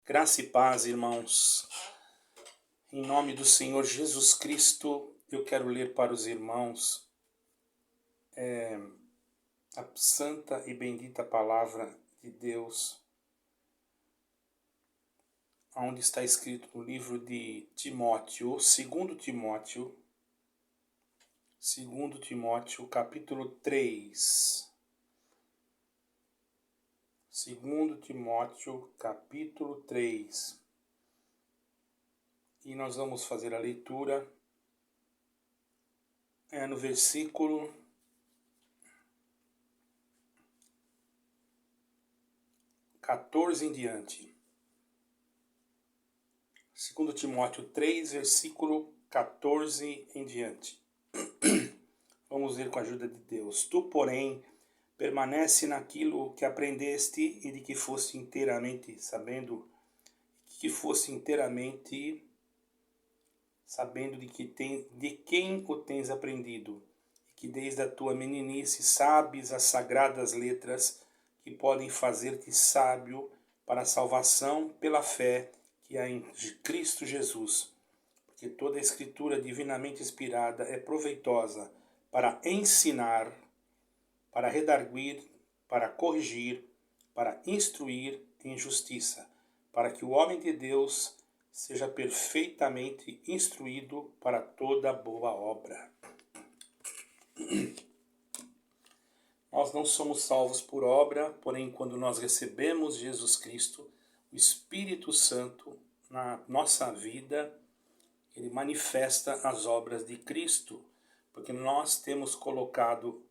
Graça e paz, irmãos. Em nome do Senhor Jesus Cristo, eu quero ler para os irmãos a santa e bendita palavra de Deus, onde está escrito no livro de Timóteo, 2 Timóteo, capítulo 3. 2 Timóteo, capítulo 3. E nós vamos fazer a leitura no versículo 14 em diante. 2 Timóteo 3, versículo 14 em diante. Vamos ler com a ajuda de Deus. Tu, porém, permanece naquilo que aprendeste e de que foste inteiramente sabendo de quem o tens aprendido, e que desde a tua meninice sabes as sagradas letras que podem fazer-te sábio para a salvação pela fé que há em Cristo Jesus. Porque toda a Escritura divinamente inspirada é proveitosa para ensinar, para redarguir, para corrigir, para instruir em justiça, para que o homem de Deus seja perfeitamente instruído para toda boa obra. Nós não somos salvos por obra, porém quando nós recebemos Jesus Cristo, o Espírito Santo na nossa vida, ele manifesta as obras de Cristo, porque nós temos colocado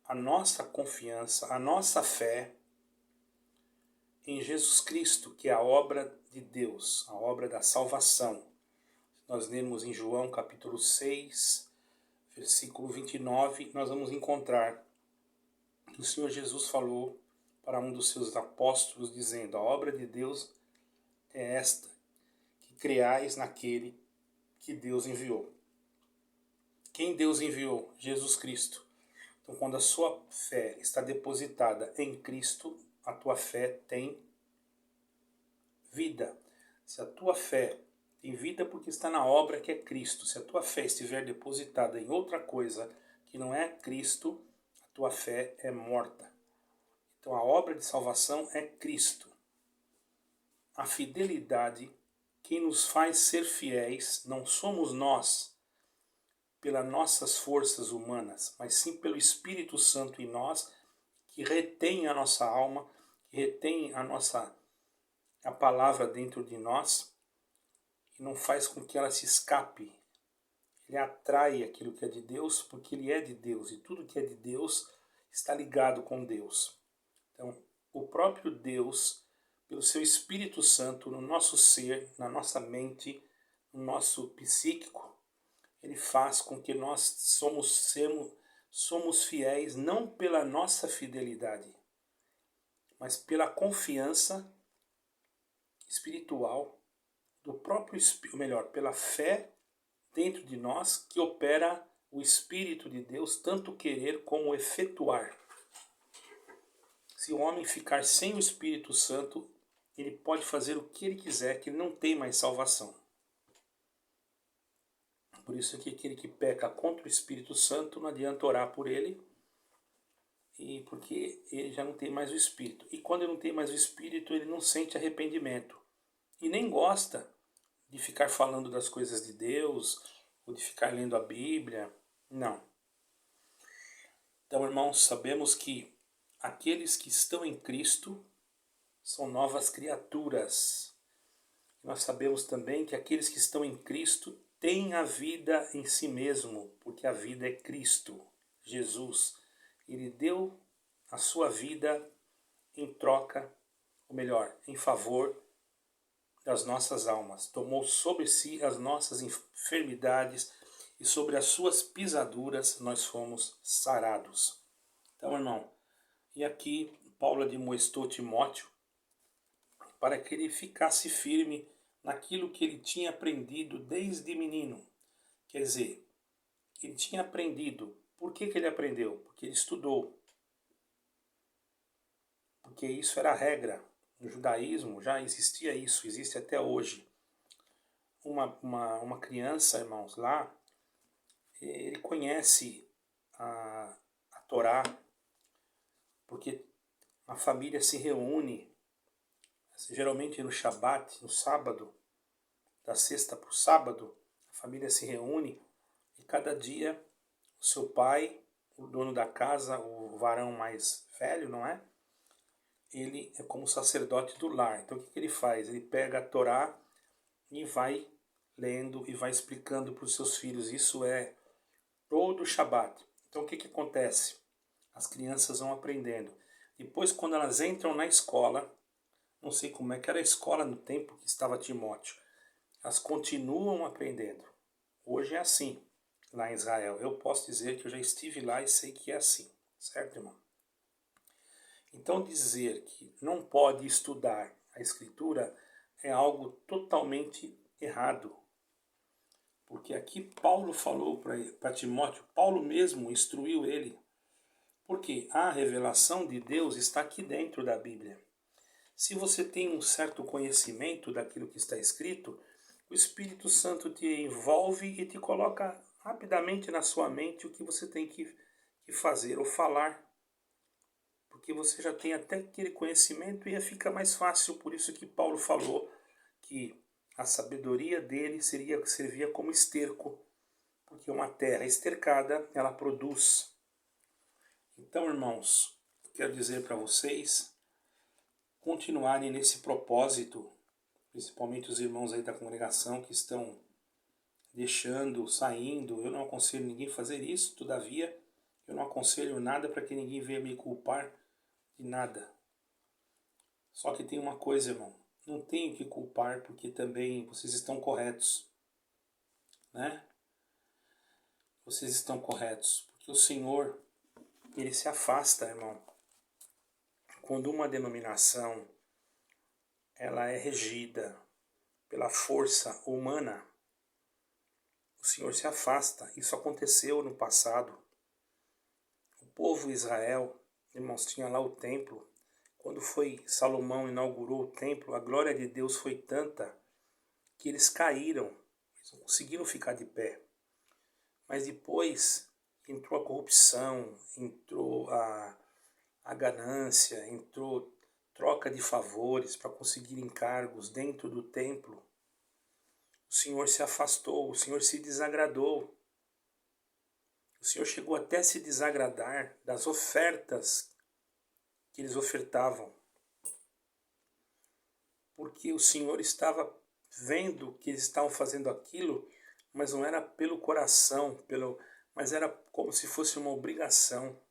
a nossa confiança, a nossa fé em Jesus Cristo, que é a obra de Deus, a obra da salvação. Nós lemos em João capítulo 6, versículo 29, nós vamos encontrar que o Senhor Jesus falou para um dos seus apóstolos, dizendo: a obra de Deus é esta, que creais naquele que Deus enviou. Quem Deus enviou? Jesus Cristo. Então, quando a sua fé está depositada em Cristo, a tua fé tem vida. Se a tua fé tem vida, porque está na obra que é Cristo. Se a tua fé estiver depositada em outra coisa que não é Cristo, a tua fé é morta. Então a obra de salvação é Cristo. A fidelidade, quem nos faz ser fiéis, não somos nós, pelas nossas forças humanas, mas sim pelo Espírito Santo em nós, que retém a nossa alma, que retém a palavra dentro de nós, e não faz com que ela se escape. Ele atrai aquilo que é de Deus, porque ele é de Deus, e tudo que é de Deus está ligado com Deus. Então, o próprio Deus, pelo seu Espírito Santo, no nosso ser, na nossa mente, no nosso psíquico, ele faz com que nós somos fiéis não pela nossa fidelidade, mas pela confiança espiritual do próprio Espírito, melhor, pela fé dentro de nós que opera o Espírito de Deus, tanto querer como efetuar. Se o homem ficar sem o Espírito Santo, ele pode fazer o que ele quiser, que ele não tem mais salvação. Por isso que aquele que peca contra o Espírito Santo, não adianta orar por ele, porque ele já não tem mais o Espírito. E quando ele não tem mais o Espírito, ele não sente arrependimento. E nem gosta de ficar falando das coisas de Deus, ou de ficar lendo a Bíblia. Não. Então, irmãos, sabemos que aqueles que estão em Cristo são novas criaturas. Nós sabemos também que aqueles que estão em Cristo têm a vida em si mesmo, porque a vida é Cristo, Jesus. Ele deu a sua vida em troca, ou melhor, em favor das nossas almas. Tomou sobre si as nossas enfermidades e sobre as suas pisaduras nós fomos sarados. Então, irmão, e aqui Paulo admoestou Timóteo para que ele ficasse firme naquilo que ele tinha aprendido desde menino. Quer dizer, ele tinha aprendido. Por que ele aprendeu? Porque ele estudou. Porque isso era a regra. No judaísmo já existia isso, existe até hoje. Uma criança, irmãos, lá, ele conhece a Torá, porque a família se reúne, geralmente no Shabat, no sábado, da sexta para o sábado, a família se reúne e cada dia o seu pai, o dono da casa, o varão mais velho, não é? Ele é como sacerdote do lar. Então o que ele faz? Ele pega a Torá e vai lendo e vai explicando para os seus filhos. Isso é todo o Shabat. Então o que acontece? As crianças vão aprendendo. Depois, quando elas entram na escola, não sei como é que era a escola no tempo que estava Timóteo, elas continuam aprendendo. Hoje é assim, lá em Israel. Eu posso dizer que eu já estive lá e sei que é assim, certo, irmão? Então dizer que não pode estudar a Escritura é algo totalmente errado. Porque aqui Paulo falou para Timóteo, Paulo mesmo instruiu ele. Porque a revelação de Deus está aqui dentro da Bíblia. Se você tem um certo conhecimento daquilo que está escrito, o Espírito Santo te envolve e te coloca rapidamente na sua mente o que você tem que fazer ou falar. Porque você já tem até aquele conhecimento e fica mais fácil. Por isso que Paulo falou que a sabedoria dele servia como esterco. Porque uma terra estercada, ela produz. Então, irmãos, quero dizer para vocês continuarem nesse propósito, principalmente os irmãos aí da congregação que estão deixando, saindo. Eu não aconselho ninguém a fazer isso, todavia, eu não aconselho nada para que ninguém venha me culpar de nada. Só que tem uma coisa, irmão, não tenho que culpar porque também vocês estão corretos, né? Vocês estão corretos, porque o Senhor, ele se afasta, irmão. Quando uma denominação ela é regida pela força humana, o Senhor se afasta. Isso aconteceu no passado. O povo Israel, irmãos, tinha lá o templo. Quando Salomão inaugurou o templo, a glória de Deus foi tanta que eles caíram. Eles não conseguiram ficar de pé. Mas depois entrou a corrupção, entrou a ganância, entrou troca de favores para conseguir encargos dentro do templo. O Senhor se afastou, o Senhor se desagradou. O Senhor chegou até a se desagradar das ofertas que eles ofertavam. Porque o Senhor estava vendo que eles estavam fazendo aquilo, mas não era pelo coração, mas era como se fosse uma obrigação.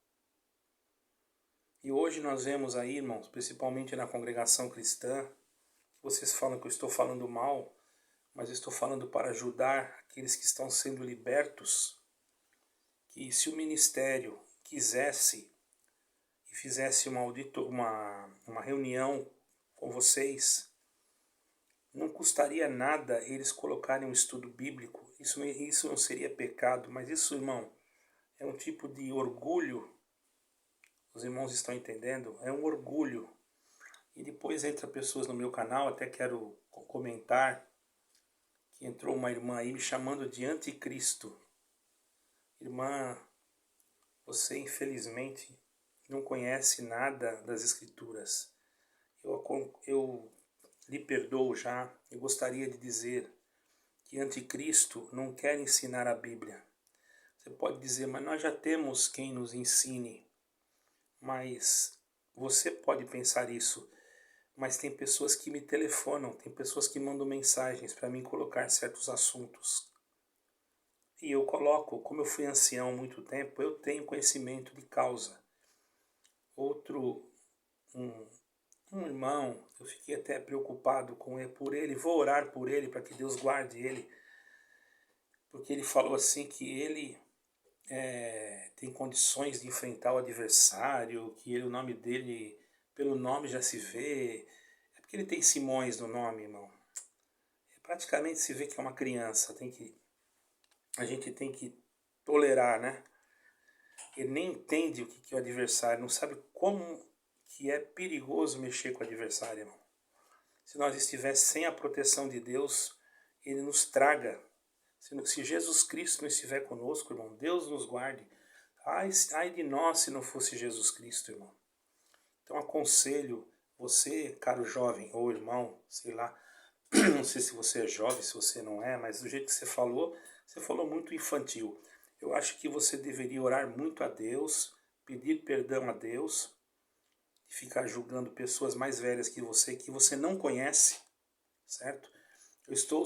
E hoje nós vemos aí, irmãos, principalmente na congregação cristã, vocês falam que eu estou falando mal, mas eu estou falando para ajudar aqueles que estão sendo libertos, que se o ministério quisesse e fizesse uma reunião com vocês, não custaria nada eles colocarem um estudo bíblico. Isso não seria pecado, mas isso, irmão, é um tipo de orgulho. Os irmãos estão entendendo? É um orgulho. E depois entra pessoas no meu canal, até quero comentar, que entrou uma irmã aí me chamando de anticristo. Irmã, você infelizmente não conhece nada das Escrituras. Eu lhe perdoo já. Eu gostaria de dizer que anticristo não quer ensinar a Bíblia. Você pode dizer, mas nós já temos quem nos ensine. Mas você pode pensar isso. Mas tem pessoas que me telefonam, tem pessoas que mandam mensagens para mim colocar certos assuntos. E eu coloco, como eu fui ancião há muito tempo, eu tenho conhecimento de causa. Um irmão, eu fiquei até preocupado por ele, vou orar por ele para que Deus guarde ele, porque ele falou assim que ele tem condições de enfrentar o adversário, que o nome dele, pelo nome já se vê, é porque ele tem Simões no nome, irmão. Praticamente se vê que é uma criança, a gente tem que tolerar, né? Ele nem entende o que é o adversário, não sabe como que é perigoso mexer com o adversário, irmão. se nós estivéssemos sem a proteção de Deus, Ele nos traga. Se Jesus Cristo não estiver conosco, irmão, Deus nos guarde. Ai de nós se não fosse Jesus Cristo, irmão. Então aconselho você, caro jovem ou irmão, sei lá, não sei se você é jovem, se você não é, mas do jeito que você falou muito infantil. Eu acho que você deveria orar muito a Deus, pedir perdão a Deus, e ficar julgando pessoas mais velhas que você não conhece, certo? Estou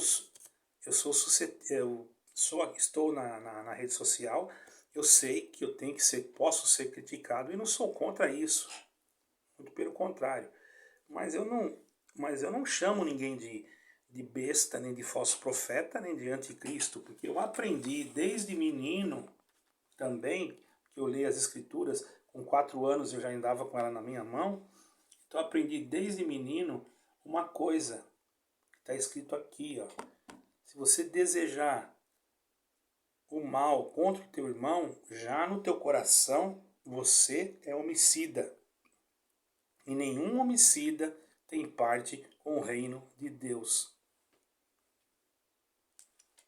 na rede social, eu sei que posso ser criticado e não sou contra isso, muito pelo contrário. Mas eu não chamo ninguém de besta, nem de falso profeta, nem de anticristo, porque eu aprendi desde menino também, que eu leio as escrituras, com 4 anos eu já andava com ela na minha mão, então eu aprendi desde menino uma coisa, que está escrito aqui, ó. Se você desejar o mal contra o teu irmão, já no teu coração você é homicida. E nenhum homicida tem parte com o reino de Deus.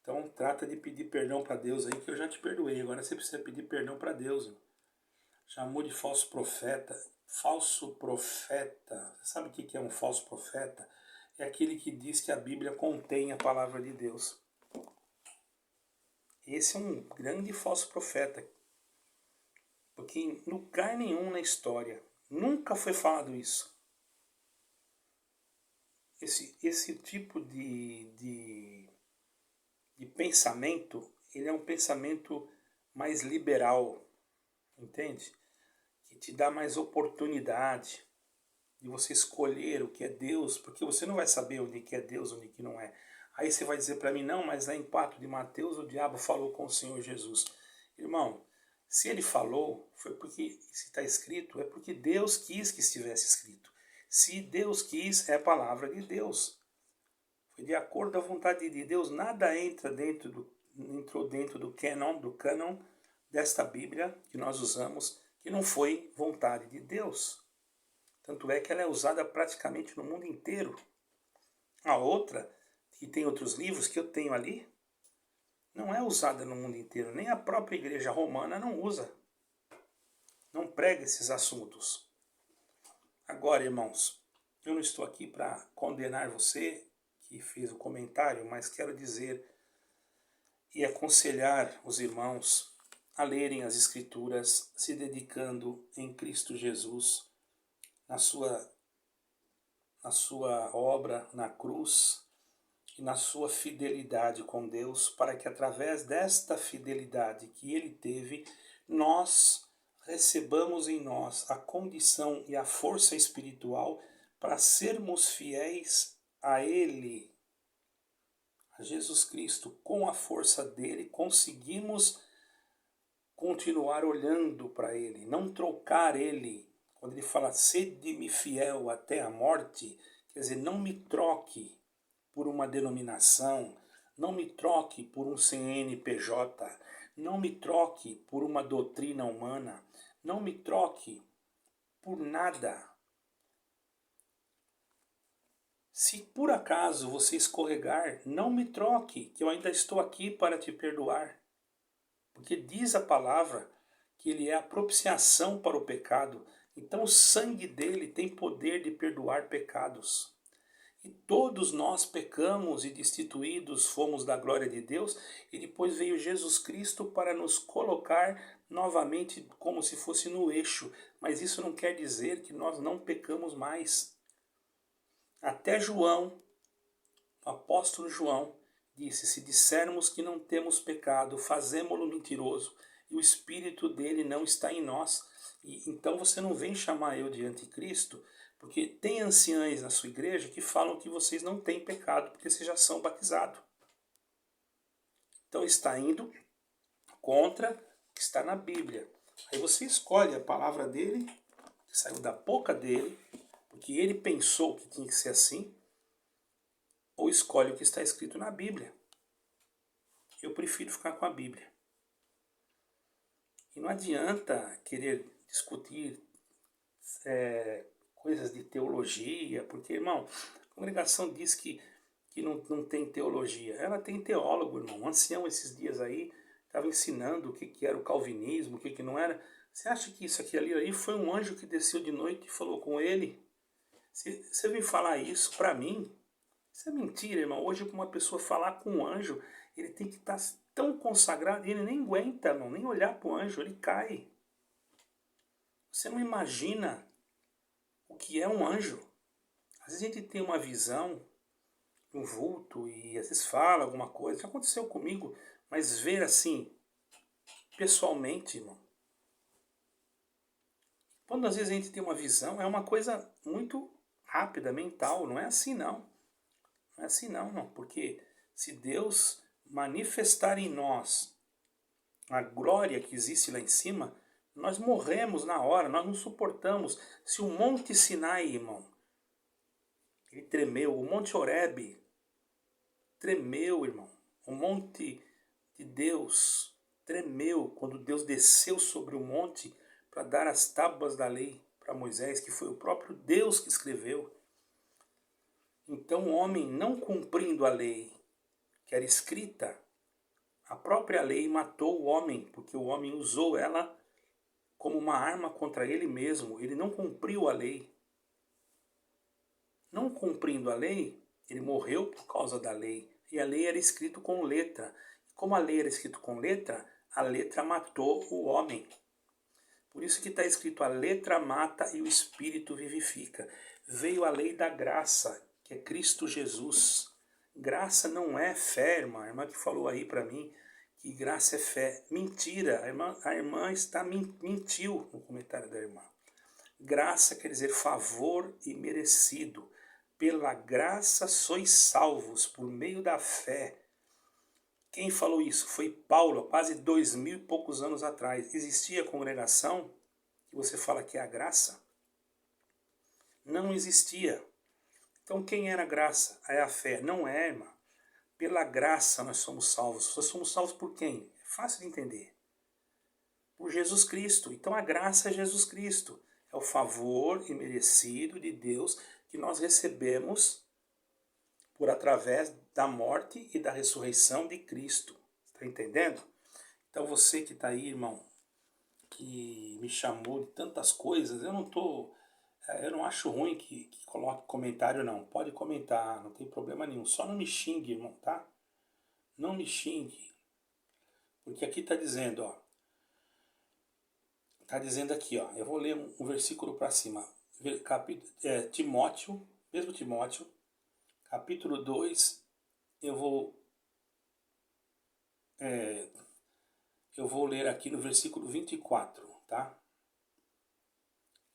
Então trata de pedir perdão para Deus aí, que eu já te perdoei. Agora você precisa pedir perdão para Deus. Chamou de falso profeta. Falso profeta. Você sabe o que é um falso profeta? É aquele que diz que a Bíblia contém a palavra de Deus. Esse é um grande falso profeta. Porque em lugar nenhum na história nunca foi falado isso. Esse tipo de pensamento, ele é um pensamento mais liberal, entende? Que te dá mais oportunidade de você escolher o que é Deus, porque você não vai saber onde que é Deus, onde que não é. Aí você vai dizer para mim, não, mas lá em 4 de Mateus o diabo falou com o Senhor Jesus. Irmão, se ele falou, foi porque, se está escrito, é porque Deus quis que estivesse escrito. Se Deus quis, é a palavra de Deus. Foi de acordo com a vontade de Deus, nada entrou dentro do canon desta Bíblia que nós usamos, que não foi vontade de Deus. Tanto é que ela é usada praticamente no mundo inteiro. A outra, que tem outros livros que eu tenho ali, não é usada no mundo inteiro. Nem a própria igreja romana não usa. Não prega esses assuntos. Agora, irmãos, eu não estou aqui para condenar você que fez o comentário, mas quero dizer e aconselhar os irmãos a lerem as Escrituras, se dedicando em Cristo Jesus, na sua obra na cruz e na sua fidelidade com Deus, para que através desta fidelidade que ele teve, nós recebamos em nós a condição e a força espiritual para sermos fiéis a Ele, a Jesus Cristo. Com a força dele, conseguimos continuar olhando para Ele, não trocar Ele. Quando ele fala, sede-me fiel até a morte, quer dizer, não me troque por uma denominação, não me troque por um CNPJ, não me troque por uma doutrina humana, não me troque por nada. Se por acaso você escorregar, não me troque, que eu ainda estou aqui para te perdoar. Porque diz a palavra que ele é a propiciação para o pecado. Então o sangue dele tem poder de perdoar pecados. E todos nós pecamos e destituídos fomos da glória de Deus, e depois veio Jesus Cristo para nos colocar novamente como se fosse no eixo. Mas isso não quer dizer que nós não pecamos mais. Até João, o apóstolo João, disse, se dissermos que não temos pecado, fazemo-lo mentiroso, e o Espírito dele não está em nós. E então você não vem chamar eu de anticristo, porque tem anciães na sua igreja que falam que vocês não têm pecado, porque vocês já são batizados. Então está indo contra o que está na Bíblia. Aí você escolhe a palavra dele, que saiu da boca dele, porque ele pensou que tinha que ser assim, ou escolhe o que está escrito na Bíblia. Eu prefiro ficar com a Bíblia. E não adianta querer discutir coisas de teologia, porque, irmão, congregação diz que não tem teologia. Ela tem teólogo, irmão. Um ancião esses dias aí estava ensinando o que era o calvinismo, o que não era. Você acha que isso aqui ali foi um anjo que desceu de noite e falou com ele? Se você vem falar isso para mim, isso é mentira, irmão. Hoje, para uma pessoa falar com um anjo, ele tem que estar tão consagrado e ele nem aguenta, irmão, nem olhar para o anjo, ele cai. Você não imagina o que é um anjo. Às vezes a gente tem uma visão de um vulto e às vezes fala alguma coisa. Já aconteceu comigo, mas ver assim, pessoalmente, irmão. Quando às vezes a gente tem uma visão, é uma coisa muito rápida, mental. Não é assim não. Não é assim não, não. Porque se Deus manifestar em nós a glória que existe lá em cima, nós morremos na hora, nós não suportamos. Se o Monte Sinai, irmão, ele tremeu, o Monte Horebe tremeu, irmão. O Monte de Deus tremeu quando Deus desceu sobre o monte para dar as tábuas da lei para Moisés, que foi o próprio Deus que escreveu. Então o homem não cumprindo a lei que era escrita, a própria lei matou o homem, porque o homem usou ela como uma arma contra ele mesmo. Ele não cumpriu a lei. Não cumprindo a lei, ele morreu por causa da lei. E a lei era escrita com letra. E como a lei era escrita com letra, a letra matou o homem. Por isso que está escrito: a letra mata e o espírito vivifica. Veio a lei da graça, que é Cristo Jesus. Graça não é fé, irmã. A irmã que falou aí para mim que graça é fé. Mentira, a irmã mentiu no comentário da irmã. Graça quer dizer favor e merecido. Pela graça sois salvos por meio da fé. Quem falou isso? Foi Paulo, há quase 2000 e poucos anos atrás. Existia congregação que você fala que é a graça? Não existia. Então quem era a graça? É a fé. Não é, irmã. Pela graça nós somos salvos. Nós somos salvos por quem? É fácil de entender. Por Jesus Cristo. Então a graça é Jesus Cristo. É o favor imerecido de Deus que nós recebemos por através da morte e da ressurreição de Cristo. Está entendendo? Então você que está aí, irmão, que me chamou de tantas coisas, eu não acho ruim que coloque comentário não. Pode comentar, não tem problema nenhum. Só não me xingue, irmão, tá? Não me xingue. Porque aqui está dizendo, ó. Está dizendo aqui, ó. Eu vou ler um versículo para cima. Timóteo, mesmo Timóteo, capítulo 2, eu vou ler aqui no versículo 24, tá?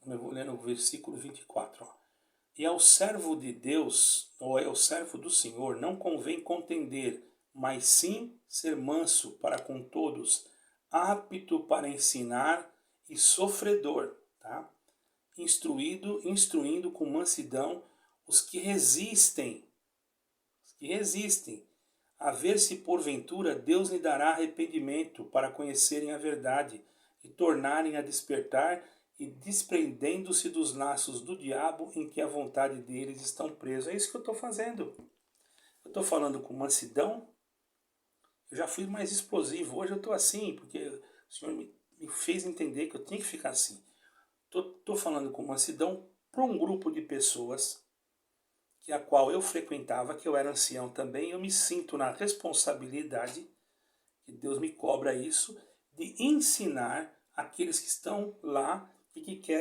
Eu vou ler no versículo 24, ó. E ao servo de Deus, ou ao servo do Senhor, não convém contender, mas sim ser manso para com todos, apto para ensinar e sofredor, tá? Instruindo com mansidão os que resistem, a ver se porventura Deus lhe dará arrependimento para conhecerem a verdade e tornarem a despertar e desprendendo-se dos laços do diabo em que a vontade deles estão presos. É isso que eu estou fazendo. Eu estou falando com mansidão. Eu já fui mais explosivo. Hoje eu estou assim, porque o Senhor me fez entender que eu tinha que ficar assim. Estou falando com mansidão para um grupo de pessoas que a qual eu frequentava, que eu era ancião também. Eu me sinto na responsabilidade, que Deus me cobra isso, de ensinar aqueles que estão lá e que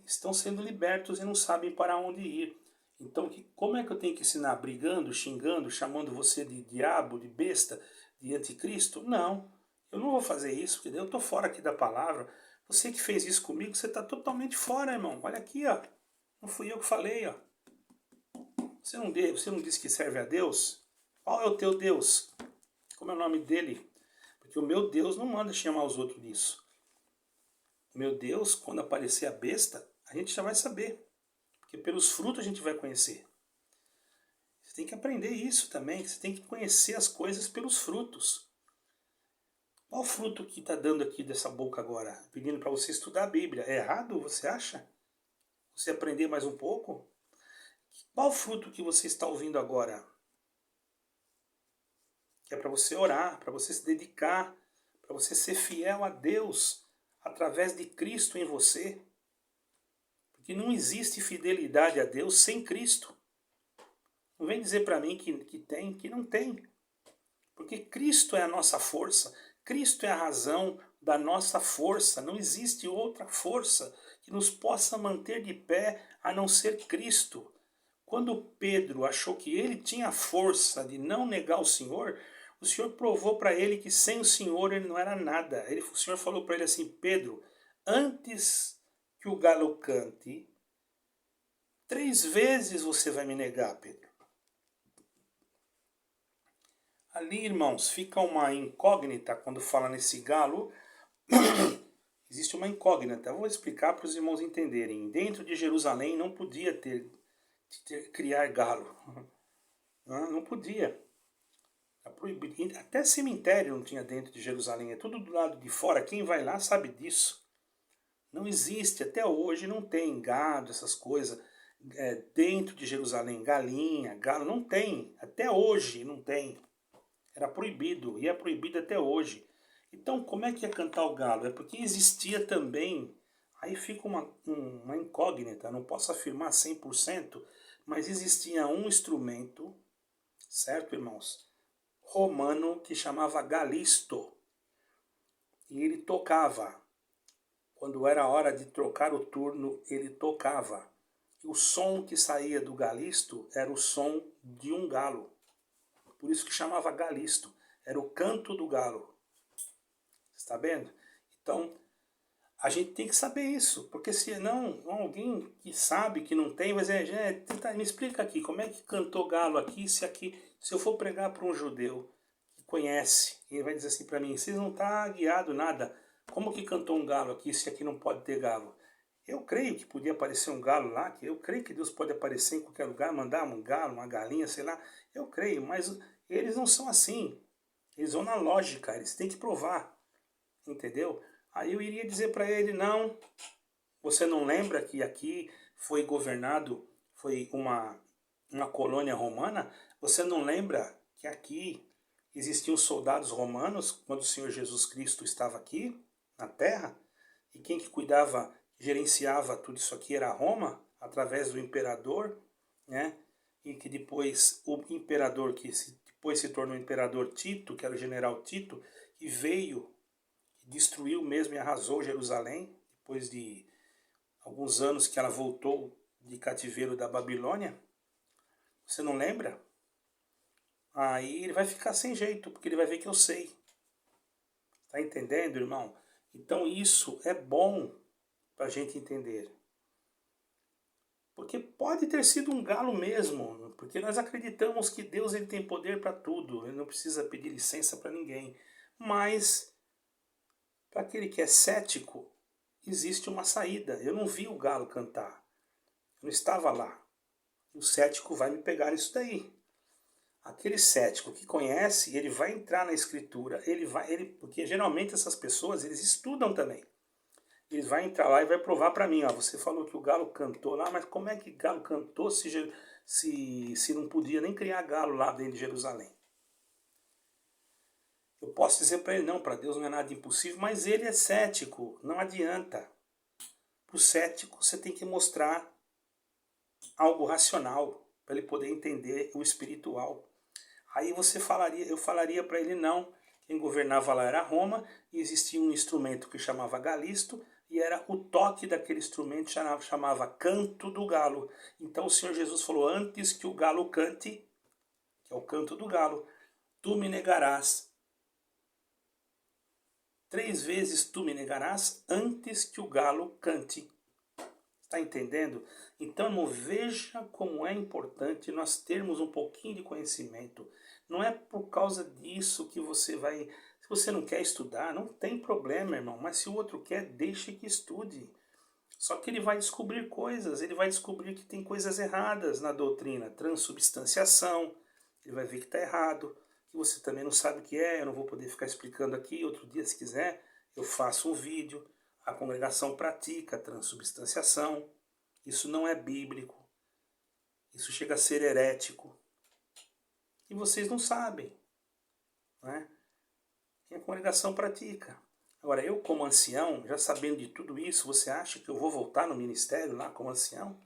estão sendo libertos e não sabem para onde ir. Então, como é que eu tenho que ensinar? Brigando, xingando, chamando você de diabo, de besta, de anticristo? Não, eu não vou fazer isso, porque eu estou fora aqui da palavra. Você que fez isso comigo, você está totalmente fora, irmão. Olha aqui, ó. Não fui eu que falei, ó. Você não disse que serve a Deus? Qual é o teu Deus? Como é o nome dele? Porque o meu Deus não manda chamar os outros disso. O meu Deus, quando aparecer a besta, a gente já vai saber. Porque pelos frutos a gente vai conhecer. Você tem que aprender isso também. Você tem que conhecer as coisas pelos frutos. Qual o fruto que está dando aqui dessa boca agora? Pedindo para você estudar a Bíblia. É errado, você acha? Você aprender mais um pouco? Qual fruto que você está ouvindo agora? Que é para você orar, para você se dedicar, para você ser fiel a Deus através de Cristo em você. Porque não existe fidelidade a Deus sem Cristo. Não vem dizer para mim que tem, que não tem. Porque Cristo é a nossa força, Cristo é a razão da nossa força. Não existe outra força que nos possa manter de pé a não ser Cristo. Quando Pedro achou que ele tinha força de não negar o Senhor provou para ele que sem o Senhor ele não era nada. O Senhor falou para ele assim: Pedro, antes que o galo cante, 3 vezes você vai me negar, Pedro. Ali, irmãos, fica uma incógnita quando fala nesse galo. Existe uma incógnita. Eu vou explicar para os irmãos entenderem. Dentro de Jerusalém não podia criar galo. Não podia. Até cemitério não tinha dentro de Jerusalém. É tudo do lado de fora. Quem vai lá sabe disso. Não existe. Até hoje não tem gado, essas coisas. Dentro de Jerusalém, galinha, galo, não tem. Até hoje não tem. Era proibido, e é proibido até hoje. Então, como é que ia cantar o galo? É porque existia também, aí fica uma incógnita, não posso afirmar 100%, mas existia um instrumento, certo, irmãos? Romano, que chamava galisto. E ele tocava. Quando era hora de trocar o turno, ele tocava. E o som que saía do galisto era o som de um galo. Por isso que chamava galisto. Era o canto do galo. Está vendo? Então, a gente tem que saber isso. Porque senão, alguém que sabe que não tem, vai dizer, me explica aqui, como é que cantou galo aqui, se eu for pregar para um judeu que conhece, ele vai dizer assim para mim, vocês não estão guiado nada. Como que cantou um galo aqui, se aqui não pode ter galo? Eu creio que podia aparecer um galo lá, que eu creio que Deus pode aparecer em qualquer lugar, mandar um galo, uma galinha, sei lá. Eu creio, mas eles não são assim. Eles vão na lógica, eles têm que provar. Entendeu? Aí eu iria dizer para ele, não, você não lembra que aqui foi governado, foi uma colônia romana? Você não lembra que aqui existiam soldados romanos quando o Senhor Jesus Cristo estava aqui na terra? E quem que cuidava, gerenciava tudo isso aqui era Roma, através do imperador, né? E que depois o imperador, depois se tornou o imperador Tito, que era o general Tito, que veio, destruiu mesmo e arrasou Jerusalém, depois de alguns anos que ela voltou de cativeiro da Babilônia. Você não lembra? Aí ele vai ficar sem jeito, porque ele vai ver que eu sei. Tá entendendo, irmão? Então isso é bom para a gente entender. Porque pode ter sido um galo mesmo, porque nós acreditamos que Deus ele tem poder para tudo, ele não precisa pedir licença para ninguém. Mas, para aquele que é cético, existe uma saída. Eu não vi o galo cantar, eu não estava lá. O cético vai me pegar isso daí. Aquele cético que conhece, ele vai entrar na escritura, porque geralmente essas pessoas, eles estudam também. Eles vão entrar lá e vai provar para mim, ó, você falou que o galo cantou lá, mas como é que galo cantou se não podia nem criar galo lá dentro de Jerusalém? Eu posso dizer para ele, não, para Deus não é nada impossível, mas ele é cético, não adianta. Para o cético você tem que mostrar algo racional, para ele poder entender o espiritual. Aí eu falaria para ele, não, quem governava lá era Roma, e existia um instrumento que chamava galisto, e era o toque daquele instrumento chamava canto do galo. Então o Senhor Jesus falou, antes que o galo cante, que é o canto do galo, tu me negarás. 3 vezes tu me negarás antes que o galo cante. Está entendendo? Então, irmão, veja como é importante nós termos um pouquinho de conhecimento. Não é por causa disso que você vai... Se você não quer estudar, não tem problema, irmão. Mas se o outro quer, deixe que estude. Só que ele vai descobrir coisas. Ele vai descobrir que tem coisas erradas na doutrina. Transubstanciação. Ele vai ver que está errado. Que você também não sabe o que é. Eu não vou poder ficar explicando aqui. Outro dia, se quiser, eu faço um vídeo. A congregação pratica a transubstanciação. Isso não é bíblico. Isso chega a ser herético. E vocês não sabem, né? E a congregação pratica. Agora, eu como ancião, já sabendo de tudo isso, você acha que eu vou voltar no ministério lá como ancião?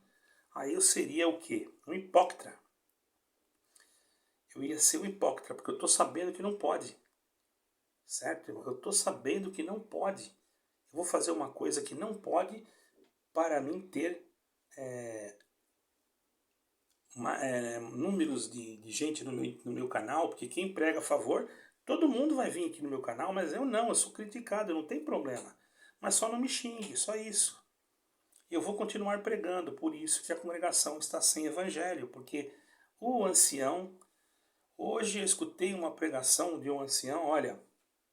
Aí eu seria o quê? Um hipócrita. Eu ia ser um hipócrita, porque eu estou sabendo que não pode. Certo? Eu estou sabendo que não pode. Eu vou fazer uma coisa que não pode para mim ter números de gente no meu canal, porque quem prega a favor, todo mundo vai vir aqui no meu canal, mas eu não, eu sou criticado, não tem problema. Mas só não me xingue, só isso. Eu vou continuar pregando, por isso que a congregação está sem evangelho, porque o ancião, hoje eu escutei uma pregação de um ancião, olha,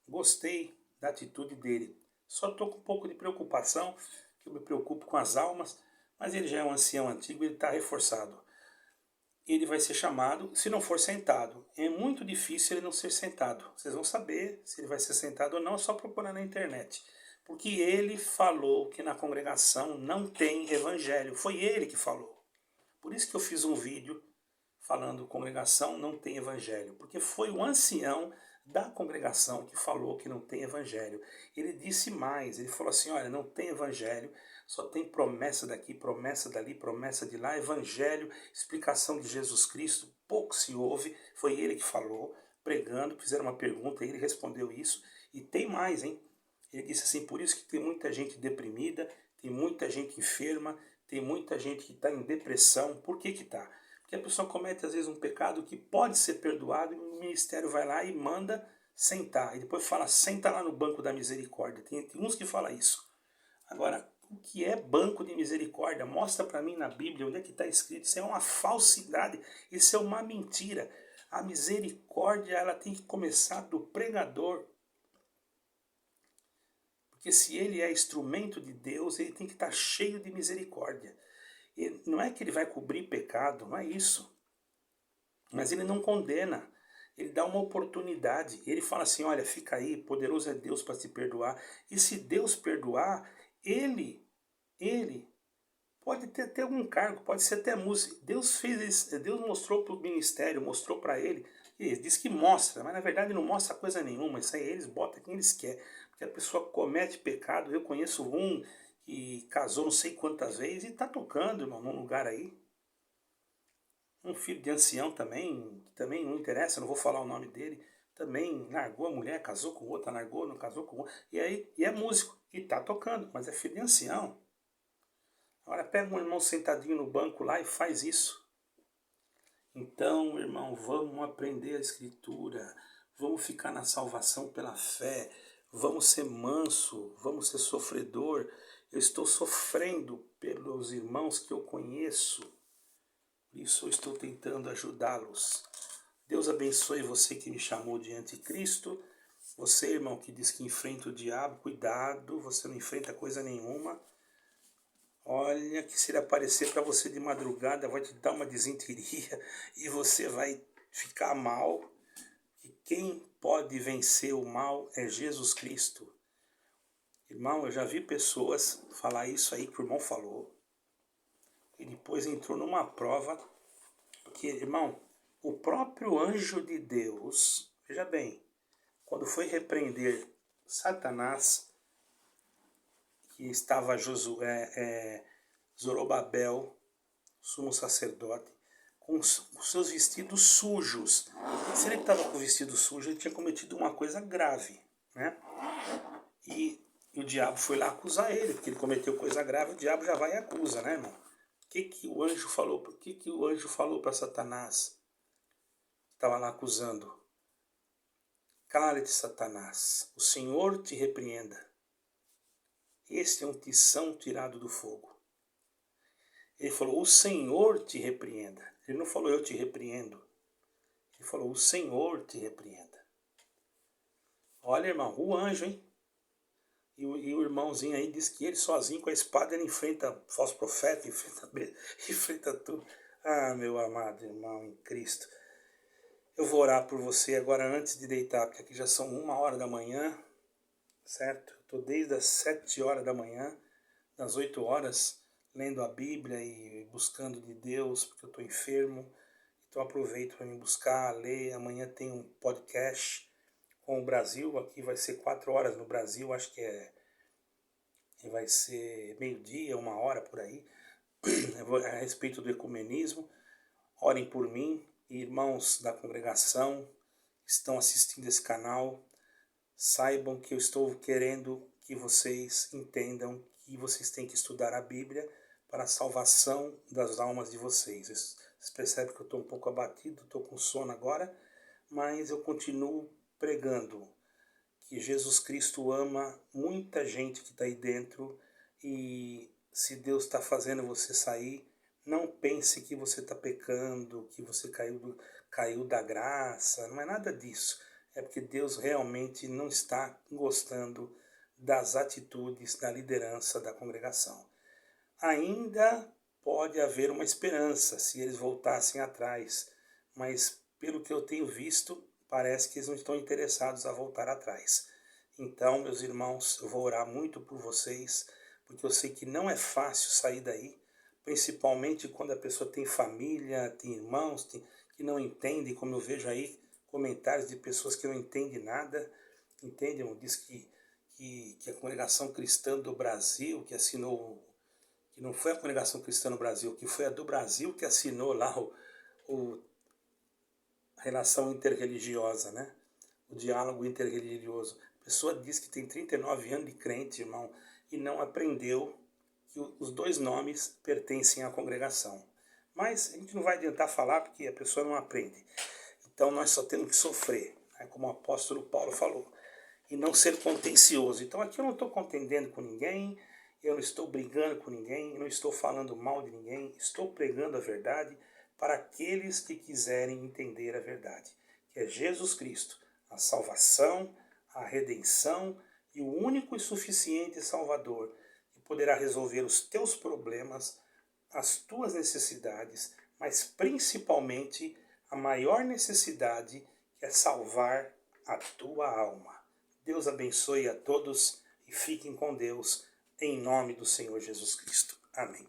gostei da atitude dele, só estou com um pouco de preocupação, que eu me preocupo com as almas, mas ele já é um ancião antigo, ele está reforçado. Ele vai ser chamado, se não for sentado. É muito difícil ele não ser sentado. Vocês vão saber se ele vai ser sentado ou não, é só procurar na internet. Porque ele falou que na congregação não tem evangelho. Foi ele que falou. Por isso que eu fiz um vídeo falando congregação não tem evangelho. Porque foi o ancião da congregação que falou que não tem evangelho. Ele disse mais, ele falou assim, olha, não tem evangelho, só tem promessa daqui, promessa dali, promessa de lá, evangelho, explicação de Jesus Cristo, pouco se ouve, foi ele que falou, pregando, fizeram uma pergunta, ele respondeu isso, e tem mais, hein? Ele disse assim, por isso que tem muita gente deprimida, tem muita gente enferma, tem muita gente que está em depressão. Por que que está? Porque a pessoa comete às vezes um pecado que pode ser perdoado e o ministério vai lá e manda sentar. E depois fala, senta lá no banco da misericórdia. Tem uns que falam isso. Agora, o que é banco de misericórdia? Mostra para mim na Bíblia onde é que está escrito. Isso é uma falsidade, isso é uma mentira. A misericórdia ela tem que começar do pregador. Porque se ele é instrumento de Deus, ele tem que estar cheio de misericórdia. Ele, não é que ele vai cobrir pecado, não é isso. Mas ele não condena. Ele dá uma oportunidade. Ele fala assim, olha, fica aí, poderoso é Deus para te perdoar. E se Deus perdoar, ele pode ter até algum cargo, pode ser até músico. Deus fez isso, Deus mostrou para o ministério, mostrou para ele. Ele diz que mostra, mas na verdade não mostra coisa nenhuma. Isso aí eles botam quem eles querem. Porque a pessoa comete pecado. Eu conheço um que casou não sei quantas vezes e está tocando, irmão, num lugar aí. Um filho de ancião também, que também não interessa, não vou falar o nome dele, também largou a mulher, casou com outra, largou, não casou com outra. E é músico, e está tocando, mas é filho de ancião. Agora pega um irmão sentadinho no banco lá e faz isso. Então, irmão, vamos aprender a Escritura, vamos ficar na salvação pela fé, vamos ser manso, vamos ser sofredor. Eu estou sofrendo pelos irmãos que eu conheço, por isso eu estou tentando ajudá-los. Deus abençoe você que me chamou de anticristo, você, irmão, que diz que enfrenta o diabo, cuidado, você não enfrenta coisa nenhuma. Olha que se ele aparecer para você de madrugada, vai te dar uma desinteria e você vai ficar mal. E quem pode vencer o mal é Jesus Cristo. Irmão, eu já vi pessoas falar isso aí que o irmão falou. E depois entrou numa prova. Porque, irmão, o próprio anjo de Deus, veja bem, quando foi repreender Satanás, que estava Zorobabel, sumo sacerdote, com os seus vestidos sujos. Se ele estava com o vestido sujo, ele tinha cometido uma coisa grave, né? E o diabo foi lá acusar ele, porque ele cometeu coisa grave, o diabo já vai e acusa, né, irmão? O que o anjo falou? O que o anjo falou para Satanás? Estava lá acusando. Cala-te, Satanás, o Senhor te repreenda. Este é um tição tirado do fogo. Ele falou, o Senhor te repreenda. Ele não falou, eu te repreendo. Ele falou, o Senhor te repreenda. Olha, irmão, o anjo, hein? E o irmãozinho aí diz que ele sozinho com a espada ele enfrenta falso profeta, enfrenta tudo. Ah, meu amado irmão em Cristo. Eu vou orar por você agora antes de deitar, porque aqui já são 1h da manhã, certo? Estou desde as 7 horas da manhã, das 8 horas, lendo a Bíblia e buscando de Deus, porque eu estou enfermo. Então aproveito para me buscar, ler. Amanhã tem um podcast com o Brasil, aqui vai ser 4 horas no Brasil, acho que vai ser meio-dia, 1 hora por aí, a respeito do ecumenismo. Orem por mim, irmãos da congregação que estão assistindo esse canal, saibam que eu estou querendo que vocês entendam que vocês têm que estudar a Bíblia para a salvação das almas de vocês. Vocês percebem que eu estou um pouco abatido, estou com sono agora, mas eu continuo pregando que Jesus Cristo ama muita gente que está aí dentro, e se Deus está fazendo você sair, não pense que você está pecando, que você caiu da graça, não é nada disso. É porque Deus realmente não está gostando das atitudes da liderança da congregação. Ainda pode haver uma esperança se eles voltassem atrás, mas pelo que eu tenho visto, parece que eles não estão interessados a voltar atrás. Então, meus irmãos, eu vou orar muito por vocês, porque eu sei que não é fácil sair daí, principalmente quando a pessoa tem família, tem irmãos que não entendem, como eu vejo aí comentários de pessoas que não entendem nada, entendem? Diz que a Congregação Cristã do Brasil, que assinou, que não foi a Congregação Cristã no Brasil, que foi a do Brasil que assinou lá a relação interreligiosa, né? O diálogo interreligioso. A pessoa diz que tem 39 anos de crente, irmão, e não aprendeu que os 2 nomes pertencem à congregação. Mas a gente não vai adiantar falar porque a pessoa não aprende. Então nós só temos que sofrer, né? Como o apóstolo Paulo falou, e não ser contencioso. Então aqui eu não estou contendendo com ninguém, eu não estou brigando com ninguém, eu não estou falando mal de ninguém, estou pregando a verdade para aqueles que quiserem entender a verdade, que é Jesus Cristo, a salvação, a redenção e o único e suficiente Salvador, que poderá resolver os teus problemas, as tuas necessidades, mas principalmente a maior necessidade, que é salvar a tua alma. Deus abençoe a todos e fiquem com Deus, em nome do Senhor Jesus Cristo. Amém.